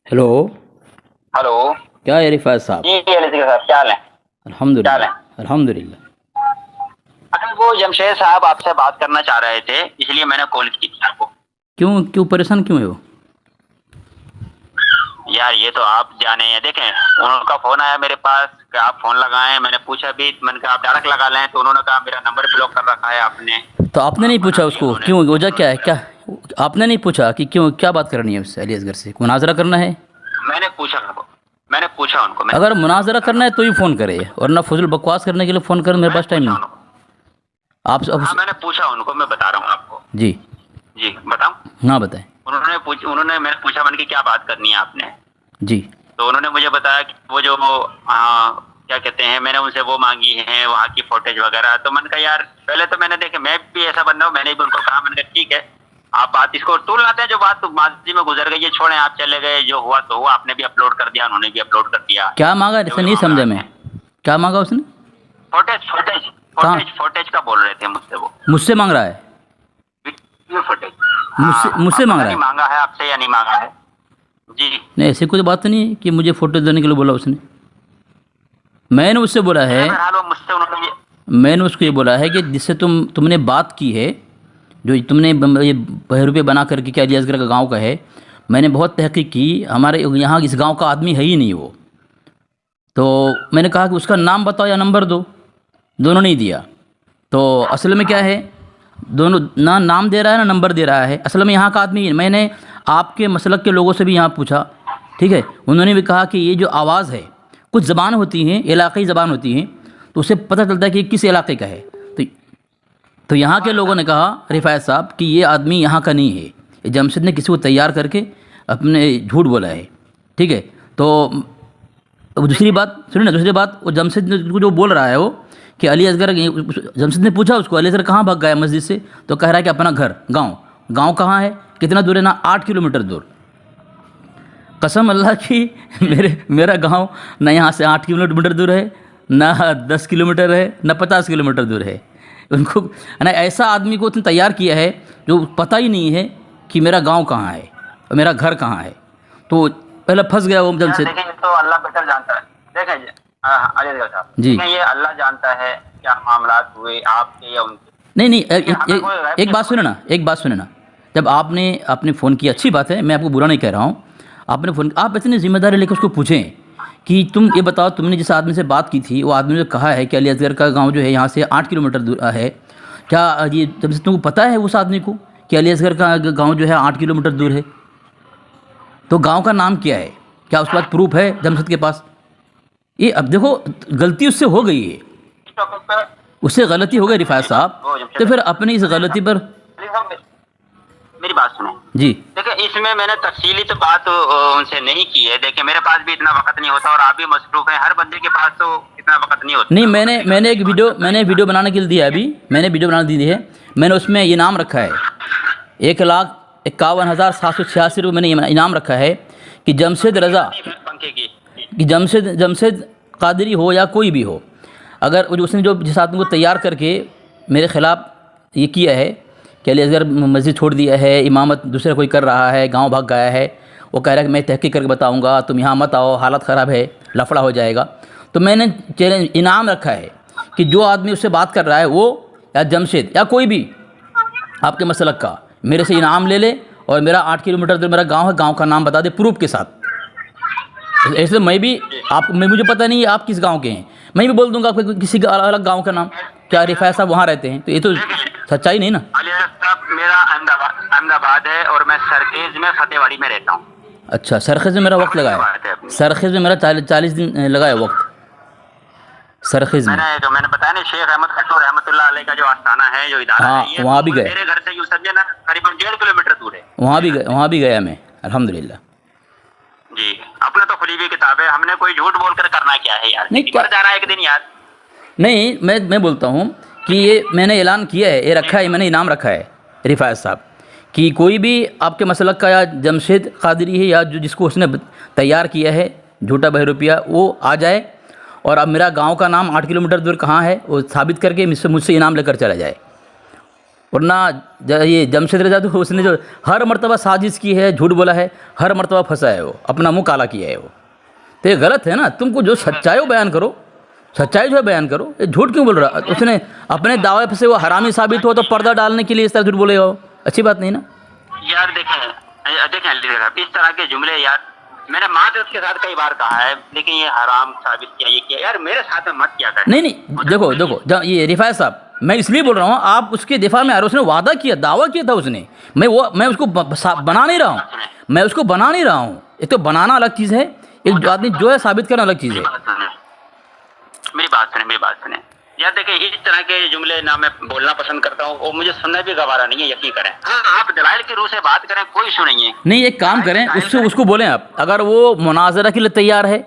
Hello. Hello. क्या है रिफात साहब? जी अली साहब, क्या हाल है? क्या हाल है? अल्हम्दुलिल्लाह अल्हम्दुलिल्लाह। असल वो जमशेद साहब आपसे बात करना चाह रहे थे, इसलिए मैंने कॉल की थी आपको। क्यों क्यों परेशान क्यों है वो? यार ये तो आप जाने हैं, देखें उनका फोन आया मेरे पास कि आप फोन लगाएं, मैंने पूछा भी, मैंने कहा आप डायरेक्ट लगा लें, तो उन्होंने कहा मेरा नंबर ब्लॉक कर रखा है आपने। तो आपने नहीं पूछा उसको उन्होंने क्यों वजह क्या है? उन्होंने- क्या आपने नहीं पूछा कि क्यों, क्या बात करनी है उससे? अली असगर से मुनाजरा करना है? मैंने पूछा उनको, मैंने अगर मुनाजरा करना है तो ही फ़ोन करे, और ना फजूल बकवास करने के लिए फ़ोन कर, मेरे पास टाइम नहीं। आप हाँ मैंने पूछा उनको, मैं बता रहा हूँ आपको। जी जी बताऊँ? ना बताएं। मैंने पूछा, मैंने कि क्या बात करनी है आपने, जी तो उन्होंने मुझे बताया कि वो जो क्या कहते हैं, मैंने उनसे वो मांगी है वहाँ की फोटेज वगैरह। तो मैंने कहा यार, पहले तो मैंने देखे, मैं भी ऐसा बंदा हूँ, मैंने भी उनको कहा, मैंने कहा ठीक है आप बात इसको टूल लाते हैं, जो बात तो माजी में गुजर गई है छोड़ें, आप चले गए, जो हुआ तो हुआ, आपने भी अपलोड कर दिया, उन्होंने भी अपलोड कर दिया। क्या मांगा? ऐसा नहीं समझा मैं। क्या मांगा उसने? फोटेज फोटेज कहाँ? फोटेज फोटेज का बोल रहे थे मुझसे वो, मुझसे मांग रहा है? Video footage. मुझसे मांग रहा है? मांगा है आपसे या नहीं मांगा है? जी नहीं, ऐसी कोई बात नहीं है कि मुझे फ़ोटो देने के लिए बोला उसने। मैंने उससे बोला है, बहरहाल वो मुझसे उन्होंने मैंने उसको ये बोला है कि जिससे तुमने बात की है, जो तुमने ये बहरूपे बना करके क्या अली असगर का गाँव का है, मैंने बहुत तहकीक की, हमारे यहाँ इस गांव का आदमी है ही नहीं वो। तो मैंने कहा कि उसका नाम बताओ या नंबर दो, दोनों नहीं दिया। तो असल में क्या है, दोनों ना नाम दे रहा है ना नंबर दे रहा है। असल में यहाँ का आदमी, मैंने आपके मसलक के लोगों से भी यहाँ पूछा, ठीक है, उन्होंने भी कहा कि ये जो आवाज़ है, कुछ ज़बान होती हैं, इलाक़ाई ज़बान होती हैं, तो उससे पता चलता है कि किस इलाके का है। तो यहाँ के लोगों ने कहा रिफायत साहब कि ये आदमी यहाँ का नहीं है, ये जमशेद ने किसी को तैयार करके अपने झूठ बोला है, ठीक है। तो अब दूसरी बात सुनिए ना, दूसरी बात, वो जमशेद को जो बोल रहा है वो कि अली असगर, जमशेद ने पूछा उसको अली असगर कहाँ भाग गया मस्जिद से, तो कह रहा है कि अपना घर, गांव कहाँ है, कितना दूर है ना, 8 किलोमीटर दूर। कसम अल्लाह की, मेरा गांव ना यहाँ से 8 किलोमीटर दूर है, ना 10 किलोमीटर है, ना 50 किलोमीटर दूर है। उनको ना ऐसा आदमी को उसने तैयार किया है जो पता ही नहीं है कि मेरा गांव कहाँ है और मेरा घर कहाँ है। तो पहले फंस गया वो जमशेद। देखें तो अल्लाह बेहतर जानता है। देखें अली असगर साहब जी। ये अल्लाह जानता है क्या मामलात हुए आपके या उनके। नहीं, एक बात सुने ना, जब आपने फ़ोन किया, अच्छी बात है, मैं आपको बुरा नहीं कह रहा हूँ, आपने फ़ोन, आप इतनी जिम्मेदारी लेकर उसको पूछें कि तुम ये बताओ, तुमने जिस आदमी से बात की थी, वो आदमी ने कहा है कि अली असगर का गांव जो है यहाँ से 8 किलोमीटर दूर है, क्या ये जमशेद तुमको पता है उस आदमी को कि अली असगर का गांव जो है 8 किलोमीटर दूर है? तो गांव का नाम क्या है? क्या उसके पास प्रूफ है जमशेद के पास? ये अब देखो, गलती उससे हो गई है, उससे गलती हो गई रिफायत साहब, तो फिर अपनी इस गलती पर मेरी बात सुनो जी। देखिए, इसमें मैंने तफसीली तो बात उनसे नहीं की है। देखिए मेरे पास भी इतना वक्त नहीं होता और आप भी मसरूफ हैं, हर बंदे के पास तो इतना वक्त नहीं होता। नहीं, मैंने एक वीडियो बनाने के लिए दिया है, अभी मैंने वीडियो बनाने दी है, मैंने उसमें इनाम रखा है 1,51,786 रुपये मैंने इनाम रखा है कि जमशेद रज़ा, कि जमशेद कादरी हो या कोई भी हो, अगर उसने जो जिस आदमी को तैयार करके मेरे ख़िलाफ़ ये किया है कि अली असगर मस्जिद छोड़ दिया है, इमामत दूसरा कोई कर रहा है, गांव भाग गया है, वो कह रहा है कि मैं तहकीक करके बताऊंगा, तुम यहाँ मत आओ, हालत ख़राब है, लफड़ा हो जाएगा। तो मैंने चैलेंज इनाम रखा है कि जो आदमी उससे बात कर रहा है, वो या जमशेद या कोई भी आपके मसलक का, मेरे से इनाम ले ले और मेरा 8 किलोमीटर दूर मेरा गाँव है, गाँव का नाम बता दे प्रूफ के साथ। ऐसे मैं भी मुझे पता नहीं है आप किस गांव के हैं, मैं भी बोल दूंगा आपको किसी का अलग गांव का नाम, क्या रिफायत साहब वहाँ रहते हैं, तो ये तो सच्चाई नहीं ना। अली असगर साहब मेरा अहमदाबाद है और मैं सरखेज में फतेहवाड़ी में रहता हूँ। अच्छा, सरखेज में मेरा वक्त लगाया, सरखेज में मेरा 40 दिन लगाया वक्त सरखेज में। मैंने बताया ना, शेख अहमद खट्टू रहमतुल्लाह अलैह का जो आस्थाना है, जो इदारा हाँ, है, वहाँ भी गए, मेरे घर से यूँ समझे ना करीबन 1.5 किलोमीटर दूर है। वहाँ भी गया मैं, अल्हम्दुलिल्लाह। जी, अपने तो खुली हुई किताब है, हमने कोई झूठ बोलकर करना क्या है यार, नहीं, क्या जा रहा है एक दिन यार। नहीं, मैं बोलता हूँ कि ये मैंने ऐलान किया है, ये रखा है, मैंने इनाम रखा है रिफायत साहब कि कोई भी आपके मसलक का या जमशेद कादरी है या जो जिसको उसने तैयार किया है झूठा बहरूपिया, वो आ जाए और अब मेरा गांव का नाम 8 किलोमीटर दूर कहाँ है वो साबित करके मुझसे इनाम लेकर चला जाए। ورنہ یہ جمشید رضا تو اس نے جو ہر مرتبہ سازش کی ہے، جھوٹ بولا ہے، ہر مرتبہ پھنسا ہے، وہ اپنا منہ کالا کیا ہے وہ، تو یہ غلط ہے نا. تم کو جو سچائی ہو بیان کرو، سچائی جو ہے بیان کرو. یہ جھوٹ کیوں بول رہا؟ اس نے اپنے دعوے سے وہ حرامی ثابت ہو تو پردہ ڈالنے کے لیے اس طرح جھوٹ بولے ہو، اچھی بات نہیں نا. یار دیکھیں علی صاحب، اس طرح کے جملے یار میں نے معذرت کے ساتھ کئی بار کہا ہے، لیکن یہ حرام ثابت کیا، یہ کیا، یار میرے ساتھ میں مت کیا کریں. نہیں دیکھو یہ رفاعت صاحب، میں اس لیے بول رہا ہوں آپ اس کے دفاع میں آ رہے ہو. اس نے وعدہ کیا، دعویٰ کیا تھا اس نے. میں اس کو بنا نہیں رہا ہوں، میں اس کو بنا نہیں رہا ہوں. ایک تو بنانا الگ چیز ہے، ایک آدمی جو ہے ثابت کرنا الگ چیز ہے. میری بات سنیں یار. دیکھیں اس طرح کے جملے نہ میں بولنا پسند کرتا ہوں اور مجھے سننا بھی گوارا نہیں ہے، یقین کریں. ہاں آپ دلائل کی روح سے بات کریں، کوئی ایشو نہیں ہے. نہیں ایک کام کریں، اس کو بولیں آپ، اگر وہ مناظرہ کے لیے تیار ہے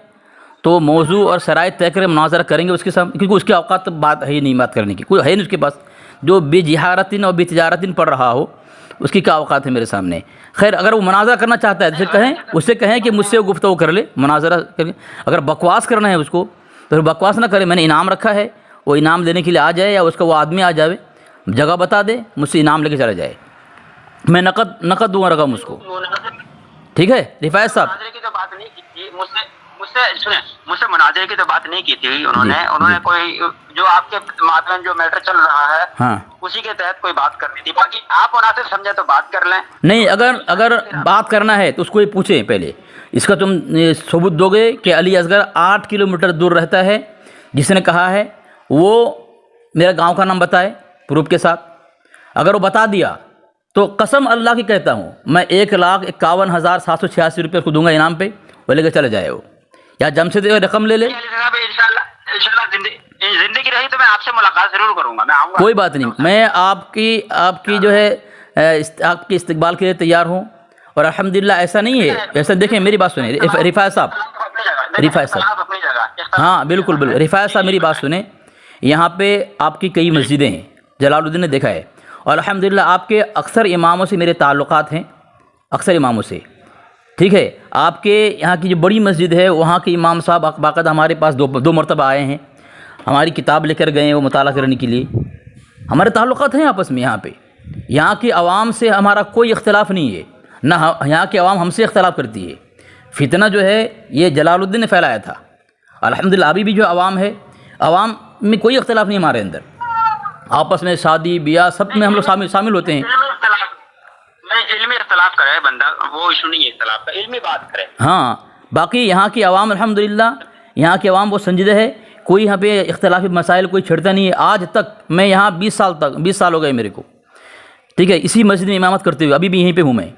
تو موضوع اور شرائط طے کریں، مناظرہ کریں گے اس کے ساتھ، کیونکہ اس کے اوقات بات ہے ہی نہیں بات کرنے کی، کوئی ہے نہیں اس کے پاس. جو بے جہارتن اور بے تجارتن پڑھ رہا ہو اس کی کیا اوقات ہے میرے سامنے. خیر اگر وہ مناظرہ کرنا چاہتا ہے تو اس سے کہیں کہ مجھ سے وہ گفتگو کر لے، مناظرہ کر لے. اگر بکواس کرنا ہے اس کو تو پھر بکواس نہ کرے. میں نے انعام رکھا ہے، وہ انعام لینے کے لیے آ جائے، یا اس کا وہ آدمی آ جائے، جگہ بتا دے، مجھ سے انعام لے کے چلا جائے. میں نقد دوں گا رقم اس کو. ٹھیک ہے رفاعت صاحب؟ مناظرے کی تو بات نہیں کی تھی مجھ سے مناظرے کی تو بات نہیں کی تھی انہوں نے کوئی جو آپ کے مابین جو میٹر چل رہا ہے ہاں اسی کے تحت کوئی بات کرنی تھی. باقی آپ مناسب سمجھے تو بات کر لیں. نہیں اگر بات کرنا ہے تو اس کو یہ پوچھیں پہلے، اس کا تم ثبوت دو گے کہ علی اصغر 8 کلومیٹر دور رہتا ہے، جس نے کہا ہے وہ میرا گاؤں کا نام بتائے پروف کے ساتھ. اگر وہ بتا دیا تو قسم اللہ کی کہتا ہوں میں 1,51,786 روپئے اس کو دوں گا انعام پہ، وہ لے کے چلے جائے وہ، یا جمشید رقم لے لے. انشاءاللہ زندگی رہی تو میں آپ سے ملاقات ضرور کروں گا، میں آؤں گا. کوئی بات نہیں، میں آپ کی جو ہے آپ کے استقبال کے لیے تیار ہوں. اور الحمدللہ ایسا نہیں ہے، ایسا دیکھیں میری بات سنیں رفاعت صاحب، ہاں بالکل رفاعت صاحب میری بات سنیں. یہاں پہ آپ کی کئی مسجدیں ہیں، جلال الدین نے دیکھا ہے، اور الحمدللہ آپ کے اکثر اماموں سے میرے تعلقات ہیں، اکثر اماموں سے. ٹھیک ہے، آپ کے یہاں کی جو بڑی مسجد ہے وہاں کے امام صاحب باقاعدہ ہمارے پاس دو مرتبہ آئے ہیں، ہماری کتاب لے کر گئے ہیں وہ مطالعہ کرنے کے لیے. ہمارے تعلقات ہیں آپس میں. یہاں پہ یہاں کی عوام سے ہمارا کوئی اختلاف نہیں ہے، نہ یہاں کی عوام ہم سے اختلاف کرتی ہے. فتنہ جو ہے یہ جلال الدین نے پھیلایا تھا. الحمدللہ ابھی بھی جو عوام ہے، عوام میں کوئی اختلاف نہیں ہمارے اندر. آپس میں شادی بیاہ سب میں ہم لوگ شامل ہوتے ہیں. علمی اختلاف کرے بندہ، وہ ایشو نہیں ہے اختلاف کا، علمی بات کرے. ہاں باقی یہاں کی عوام الحمدللہ، یہاں کی عوام بہت سنجیدہ ہے، کوئی یہاں پہ اختلافی مسائل کوئی چھڑتا نہیں ہے. آج تک میں یہاں 20 سال ہو گئے میرے کو. ٹھیک ہے، اسی مسجد میں امامت کرتے ہوئے ابھی بھی یہیں پہ ہوں میں،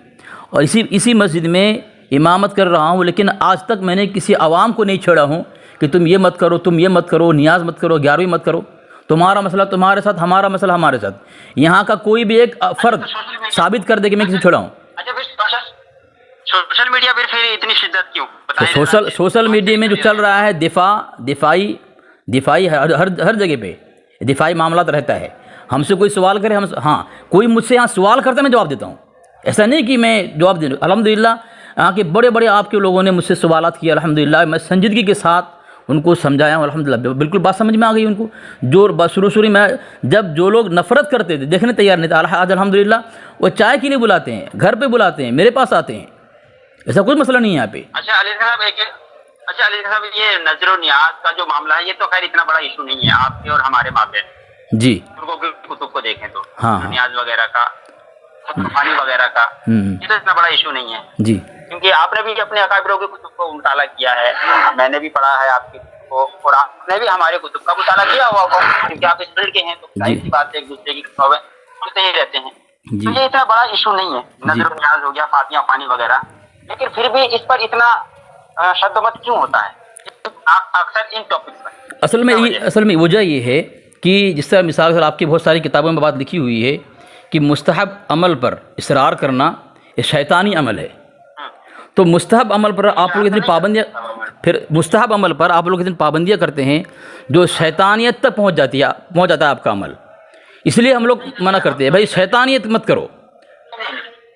اور اسی مسجد میں امامت کر رہا ہوں. لیکن آج تک میں نے کسی عوام کو نہیں چھیڑا ہوں کہ تم یہ مت کرو، تم یہ مت کرو، نیاز مت کرو، 11ویں مت کرو، تمہارا مسئلہ تمہارے ساتھ، ہمارا مسئلہ ہمارے ساتھ. یہاں کا کوئی بھی ایک فرد ثابت کر دے کہ میں کسی چھوڑا ہوں. اچھا پھر سوشل میڈیا پھر اتنی شدت کیوں؟ سوشل میڈیا میں جو چل رہا ہے دفاعی ہر جگہ پہ دفاعی معاملات رہتا ہے. ہم سے کوئی سوال کرے، ہاں کوئی مجھ سے یہاں سوال کرتا ہے میں جواب دیتا ہوں. ایسا نہیں کہ میں جواب دے دوں. الحمدللہ یہاں کے بڑے آپ کے لوگوں نے مجھ سے سوالات کیے، الحمدللہ میں سنجیدگی کے ساتھ ان کو سمجھایا ہوں. الحمدللہ بالکل بات سمجھ میں آ گئی ان کو. جو شروع میں جب جو لوگ نفرت کرتے تھے، دیکھنے تیار نہیں تھا، آج الحمدللہ وہ چائے کے لیے بلاتے ہیں، گھر پہ بلاتے ہیں، میرے پاس آتے ہیں. ایسا کوئی مسئلہ نہیں ہے یہاں پہ. اچھا علی صاحب یہ نظر و نیاز کا جو معاملہ ہے یہ تو خیر اتنا بڑا ایشو نہیں ہے آپ کے اور ہمارے مابین. جی کتب کو دیکھیں تو ہاں نیاز وغیرہ کا، پانی وغیرہ کا، یہ تو اتنا بڑا ایشو نہیں ہے. جی کیونکہ آپ نے بھی اپنے اکابروں کی کتب کو مطالعہ کیا ہے، میں نے بھی پڑھا ہے آپ کی کتب کو، اور آپ نے بھی ہمارے کتب کا مطالعہ کیا ہوا ہوگا، کیونکہ آپ اس فیلڈ کے ہیں تو ظاہر سی بات ہے ایک دوسرے کی کتابیں پڑھتے ہی رہتے ہیں. تو یہ اتنا بڑا ایشو نہیں ہے، نظر و نیاز ہو گیا، فاتحہ پانی وغیرہ. لیکن پھر بھی اس پر اتنا شد و مت کیوں ہوتا ہے اکثر ان ٹاپکس پر؟ اصل میں وجہ یہ ہے کہ جس طرح مثال سے آپ کی بہت ساری کتابوں میں بات لکھی ہوئی ہے کہ مستحب عمل پر اصرار کرنا یہ شیطانی عمل ہے. تو مستحب عمل پر آپ لوگ اتنی پابندیاں کرتے ہیں جو شیطانیت تک پہنچ جاتا ہے آپ کا عمل. اس لیے ہم لوگ منع کرتے ہیں بھائی شیطانیت مت کرو،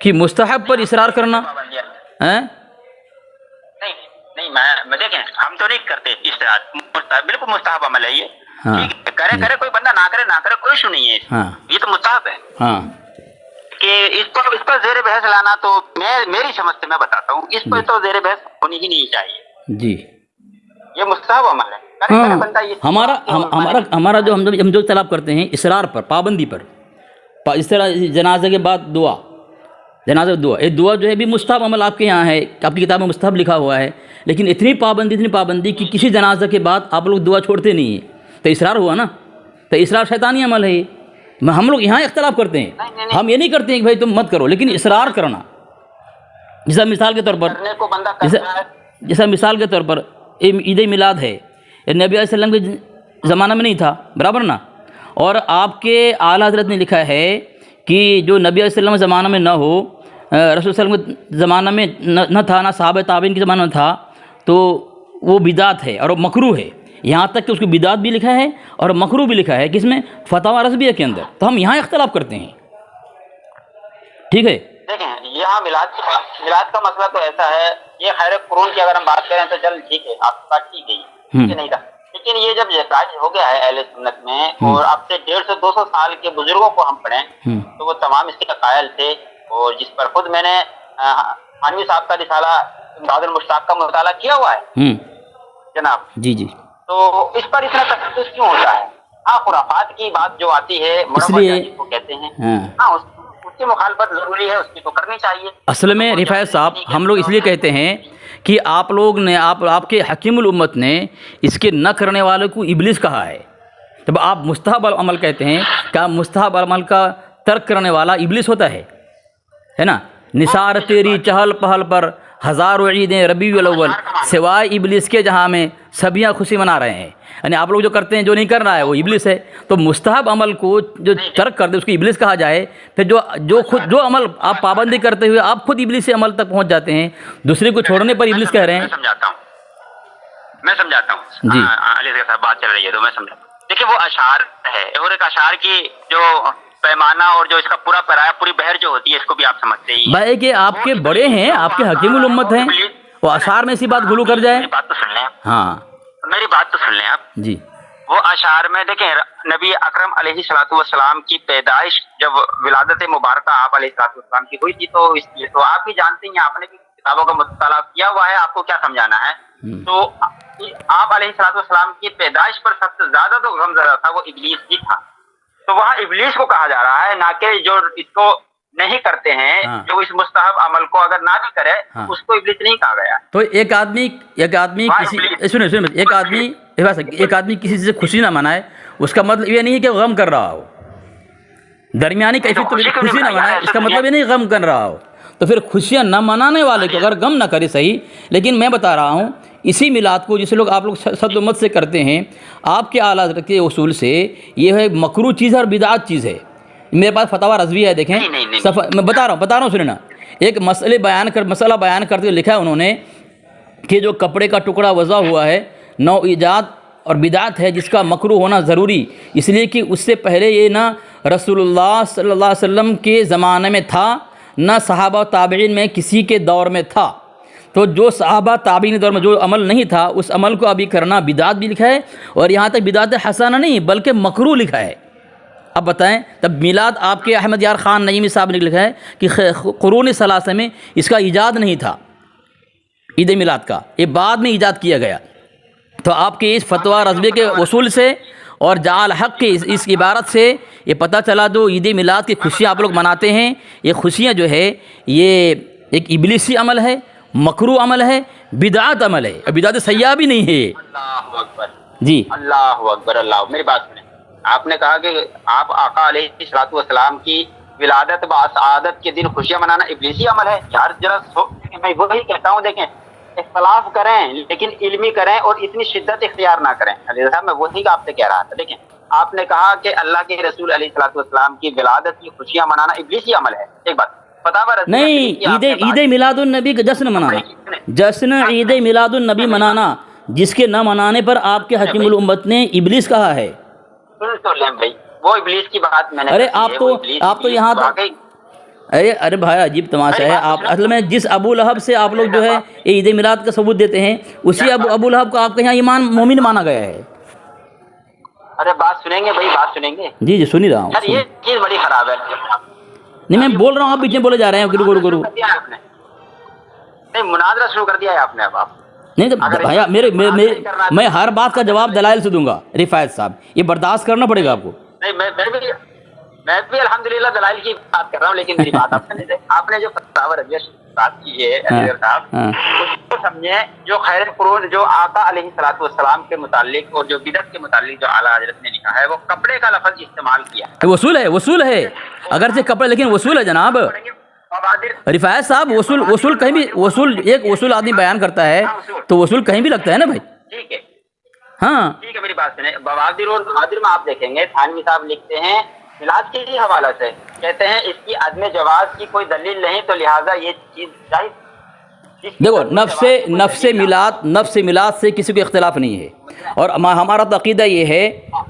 کہ مستحب پر اصرار کرنا نہیں. میں دیکھیں ہم تو نہیں کرتے اس طرح، بالکل مستحب عمل ہے یہ. ٹھیک ہے करे कोई बंदा, ना करे कोई इशू नहीं है। हाँ ये तो मुस्ताहब है हाँ कि इस पर जेर बहस लाना, तो मेरी समझ से मैं बताता हूँ, इस पर तो जेर बहस होनी ही नहीं चाहिए जी। ये मुस्ताहब अमल है। हाँ बंदा ये हमारा जो हम जो तलब करते हैं इसरार पर, पाबंदी पर, इस तरह जनाजे के बाद दुआ, जनाजा दुआ, ये दुआ जो है भी मुस्ताहब अमल आपके यहाँ है, आपकी किताब में मुस्ताहब लिखा हुआ है, लेकिन इतनी पाबंदी कि किसी जनाजा के बाद आप लोग दुआ छोड़ते नहीं हैं, तो इसरार हुआ ना, तो इसरार शैतानी अमल है। हम लोग यहाँ इख्तलाफ करते हैं, हम ये नहीं करते हैं कि भाई तुम मत करो, लेकिन इसरार करना, जैसा मिसाल के तौर पर, जैसा मिसाल के तौर पर ईद मिलाद है, ये नबी अलैहि वसल्लम के ज़माना में नहीं था, बराबर ना, और आपके आला हज़रत ने लिखा है कि जो नबी अलैहि वसल्लम के ज़माना में न हो, रसूल सल्लल्लाहु अलैहि वसल्लम के ज़माना में न था, ना सहाबा ताबीन के ज़माना में था, तो वो बिदात है और मकरू है। यहाँ तक कि उसको बिदात भी लिखा है और मकरू भी लिखा है, किसमें? फतवा रज़विया के अंदर। तो हम यहाँ इख्तलाफ करते हैं, ठीक है। देखें, यहाँ मिलाद का मसला तो ऐसा है, ये खैर कुरान की अगर हम बात करें तो चल ठीक है, आपकी बात ठीक है, नहीं था, लेकिन ये जब राज हो गया है अहले सुन्नत में, और अब से 150-200 साल के बुजुर्गों को हम पढ़ें तो वो तमाम इसके कायल थे, और जिस पर खुद मैंने हानवी साहब का रिसाला इमदादुल मुश्ताक का मुताला किया हुआ है जनाब जी जी। तो इस पर इतना तशद्दुद क्यों होता है? हाँ, खुराफात की बात जो आती है, इसलिए को कहते हैं, हाँ उसकी मुखालफत जरूरी है, उसकी तो करनी चाहिए। असल में रिफायत साहब, हम लोग इसलिए कहते हैं कि आप लोग ने आपके हकीमुल उम्मत ने इसके न करने वाले को इब्लिस कहा है। तब आप मुस्तहब अमल कहते हैं, क्या मुस्तहब अमल का तर्क करने वाला इब्लिस होता है ना? निसार तेरी चहल पहल पर हज़ारों ईदें रबीउल अव्वल, सिवाय इब्लिस के जहाँ में सबियाँ खुशी मना रहे हैं। यानी आप लोग जो करते हैं, जो नहीं कर रहा है वो इब्लिस है। तो मुस्तहब अमल को जो तर्क कर दे उसको इब्लिस कहा जाए, फिर जो अमल आप पाबंदी करते हुए आप खुद इब्लिस से अमल तक पहुँच जाते हैं, दूसरे को छोड़ने पर इब्लिस कह रहे हैं। मैं समझाता हूँ जी, अली के साथ बात चल रही है तो मैं समझाता हूँ। देखिए, वो अशार है, और एक अशार की जो पैमाना और जो इसका पूरा पराया, पूरी बहर जो होती है, इसको भी आप समझते ही भाई कि आपके बड़े हैं, आपके हकीमुल उम्मत हैं, वो अशार में ऐसी बात गुलू कर जाए। मेरी बात तो सुन लें, हाँ मेरी बात तो सुन लें आप जी। वो अशार में देखें, नबी अकरम अलैहिस्सलातु वस्सलाम की पैदाइश जब विलादत मुबारक आप अलैहिस्सलातु वस्सलाम की हुई थी, तो इसलिए तो आप भी जानते हैं, आपने भी किताबों का मुताला किया हुआ है, आपको क्या समझाना है। तो आप अलैहिस्सलातु वस्सलाम की पैदाइश पर सबसे ज्यादा तो गम ज़दा था वो इब्लीस ही था। तो वहाँ इब्लीस को कहा जा रहा है, ना कि जो इसको नहीं करते हैं, जो इस मुस्तहब अमल को अगर ना भी करे, उसको इब्लीस नहीं कहा गया। तो एक आदमी किसी सुनो एक आदमी किसी से खुशी ना मनाए, उसका मतलब ये नहीं है कि गम कर रहा हो। दरमियानी कैफियत तो खुशी ना मनाए, इसका मतलब ये नहीं गम कर रहा हो। तो फिर खुशियाँ न मनाने वाले को अगर गम ना करे सही, लेकिन मैं बता रहा हूँ इसी मिलाद को जिसे लोग आप लोग सदुम्मत से करते हैं, आपके आला हज़रत के उसूल से ये है मकरू चीज़ है और बिदात चीज़ है। मेरे पास फतवा रज़वी है, देखें मैं बता रहा हूँ सुनना। एक मसला बयान करते हुए लिखा है उन्होंने कि जो कपड़े का टुकड़ा वज़ा हुआ है, नौ ईजाद और बिदात है, जिसका मकरू होना ज़रूरी इसलिए कि उससे पहले ये ना रसूलुल्लाह सल्लल्लाहु अलैहि वसल्लम के ज़माने में था, ना सहाबा ताबईन में किसी के दौर में था। तो जो सहाबा ताबईन दौर में जो अमल नहीं था, उस अमल को अभी करना बिदात भी लिखा है, और यहाँ तक बिदात हसना नहीं बल्कि मकरू लिखा है। अब बताएं, तब मिलाद आपके अहमद यार ख़ान नईमी साहब ने लिखा है कि कुरून सलासा में इसका ईजाद नहीं था, ईद मिलाद का, ये बाद में ईजाद किया गया। तो आपके इस फतवा रज़वी के उसूल से और जाल हक़ के इस इबारत से ये पता चला, जो ईद मिलाद की खुशियाँ आप लोग मनाते हैं, ये खुशियाँ जो है ये एक इब्लिसी अमल है, मकरू अमल है, बिदात अमल है, बिदात सय्या भी नहीं है। अल्लाहु अकबर जी, अल्लाहु अकबर। अल्लाह, मेरी बात सुने, आपने कहा कि आप आका अलैहिस्सलातु वस्सलाम की विलादत बासआदत के दिन खुशियाँ मनाना इब्लिसी अमल है। यार जरा मैं वही कहता हूँ, देखें इख्तलाफ करें लेकिन इल्मी करें और इतनी शिद्दत इख्तियार ना करें। अली साहब, मैं वही आपसे कह रहा था। देखें, आपने कहा कि अल्लाह के रसूल अलैहिस्सलातु वस्सलाम की विलादत की खुशियाँ मनाना इब्लिसी अमल है। एक बात नहीं, ईद मिलादुन नबी का जश्न मनाना, जश्न ईद मिलादुन नबी मनाना, जिसके न मनाने पर आपके हकीमुल उम्मत ने इब्लिस कहा है। तो भाई वो इब्लिस की बात मैंने, अरे आप तो यहाँ तक, अरे भाई अजीब तमाशा है। आप असल में जिस अबू लहब से आप लोग जो है ईद मिलाद का सबूत देते हैं, उसी अबू लहब को आपके यहाँ ईमान मोमिन माना गया है। अरे बात सुनेंगे भाई, बात सुनेंगे जी जी सुन ही रहा हूँ। यार, ये चीज बड़ी खराब है। नहीं मैं बोल रहा हूँ, आप बीच में बोले जा रहे हैं गुरु गुरु गुरु। नहीं, मुनाजरा शुरू कर दिया है आपने अब। आप नहीं तो भैया मैं हर बात का जवाब दलाइल से दूंगा रिफायत साहब, ये बर्दाश्त करना पड़ेगा आपको। नहीं, मैं भी अल्हम्दुलिल्लाह दलाइल की बात कर रहा हूँ, लेकिन मेरी बात आपने जो फतवा रजिश बात की है अलीगर साहब, उसको समझे जो खैर कुरून जो आका अलैहिस्सलातु वस्सलाम के मुतालिक और जो बिदअत के मुतालिक जो आला हजरत ने लिखा है, वो कपड़े का लफ्ज इस्तेमाल किया है। वसूल है अगरचे कपड़े, लेकिन वसूल है जनाब रिफायत साहब। वसूल कहीं भी एक वसूल आदमी बयान करता है तो वसूल कहीं भी लगता है ना भाई। ठीक है, हाँ ठीक है, मेरी बात सुने। बवादिर और बहादिर में आप देखेंगे थानवी साहब लिखते हैं मिलाद के ही हवाला से, कहते हैं इसकी अदम जवाज की कोई दलील नहीं, तो लिहाजा ये चीज जायज। देखो नफ्स मिलाद से किसी को इख्तिलाफ नहीं है, और हमारा तो अकीदा ये है,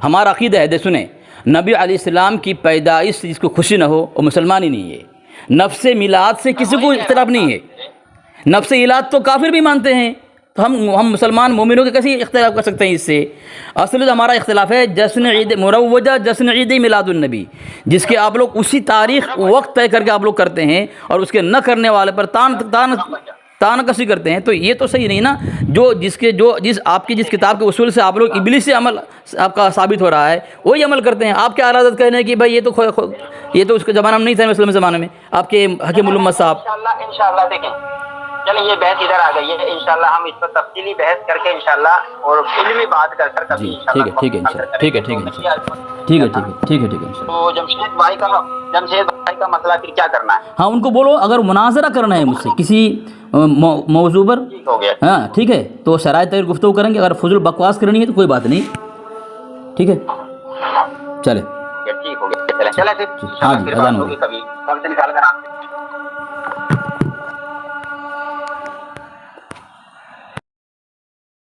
हमारा अकीदा है, सुने, नबी अलैहिस्सलाम की पैदाइश से जिसको खुशी न हो वो मुसलमान ही नहीं है। नफ्स मिलाद से किसी को इख्तिलाफ नहीं है। नफ्स इलाद तो काफिर भी मानते हैं, तो हम मुसलमान मोमिनों के कैसे इख्तिलाफ कर सकते हैं इससे। असल हमारा इख्तिलाफ है जश्न ईद मुरव्वजा, जश्न ईद मिलादुन्नबी, जिसके आप लोग उसी तारीख वक्त तय करके आप लोग करते हैं, और उसके न करने वाले पर तान कसी करते हैं। तो ये तो सही नहीं ना। जिस किताब के उसूल से आप लोग इब्लिस से अमल आपका साबित हो रहा है, वही अमल करते हैं। आप क्या आरादत कहने हैं कि भाई ये तो उसके ज़माना में नहीं था, मुस्लिम ज़माने में आपके हकीम उल उम्मत साहब। इंशाल्लाह देखें, चलिए ये बहस इधर आ गई है, इंशाल्लाह हम इस पर तफसीली बहस करके इंशाल्लाह और इल्मी बात कर कभी ठीक है। तो जमशेद भाई का मसला फिर क्या करना है? हाँ उनको बोलो अगर मुनाजरा करना है मुझसे किसी मौजू पर, हो गया, हाँ ठीक है, तो शरायत तय गुफ्तगू करेंगे। अगर फजूल बकवास करनी है तो कोई बात नहीं, ठीक है, चले ठीक हो गया, चले फिर। हाँ जी, अजान हो गई। कभी निकाल कर